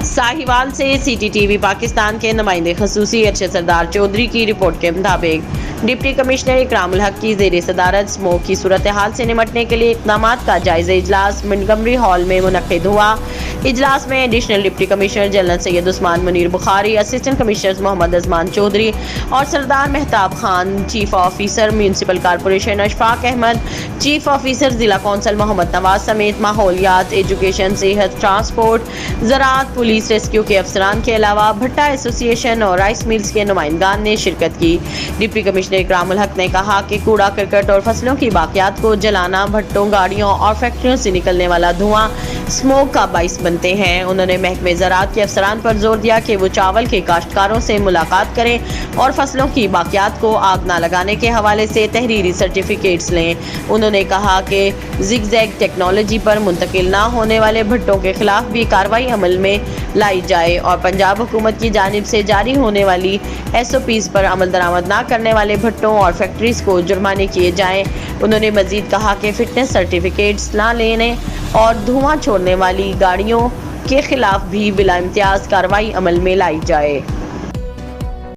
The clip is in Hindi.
साहिवाल से सीटीटीवी पाकिस्तान के नुमाइंदे खसूसी अरशद सरदार चौधरी की रिपोर्ट के मुताबिक डिप्टी कमिश्नर इकरामुल हक की जेर सदारत स्मोक की सूरत हाल से निमटने के लिए इकदाम का जायजा इजलास मंटगमरी हॉल में मुनक्किद हुआ। इजलास में additional deputy commissioner general Syed Usman Munir Bukhari, assistant commissioner Mohammad Ajman Chaudhry और Sardar Mehtab Khan, chief officer municipal corporation Ashfaq Ahmad, chief officer जिला कौंसल मोहम्मद नवाज समेत माहौलियात, एजुकेशन, सेहत, ट्रांसपोर्ट, ज़राअत, पुलिस, रेस्क्यू के अफसरान के अलावा भट्टा एसोसिएशन और राइस मिल्स के नुमाइंदान ने शिरकत की। डिप्टी कमिश्नर इकरामुल हक ने कहा कि कूड़ा करकट और फसलों की बाकियात को जलाना, भट्टों, गाड़ियों और फैक्ट्रियों से निकलने वाला धुआं स्मोक का बाइस बनते हैं। उन्होंने महकमे ज़राअत के अफसरान पर जोर दिया कि वो चावल के काश्तकारों से मुलाकात करें और फसलों की बाकियात को आग न लगाने के हवाले से तहरीरी सर्टिफिकेट्स लें। उन्होंने कहा कि जिगजैग टेक्नोलॉजी पर मुंतकिल ना होने वाले भट्टों के खिलाफ भी कार्रवाई अमल में लाई जाए और पंजाब हुकूमत की जानिब से जारी होने वाली SOPs पर अमल दरामद ना करने वाले भट्टों और फैक्ट्रीज को जुर्माने किए जाएं। उन्होंने मजीद कहा कि फिटनेस सर्टिफिकेट्स ना लेने और धुआं छोड़ने वाली गाड़ियों के खिलाफ भी बिला इम्तियाज कार्रवाई अमल में लाई जाए।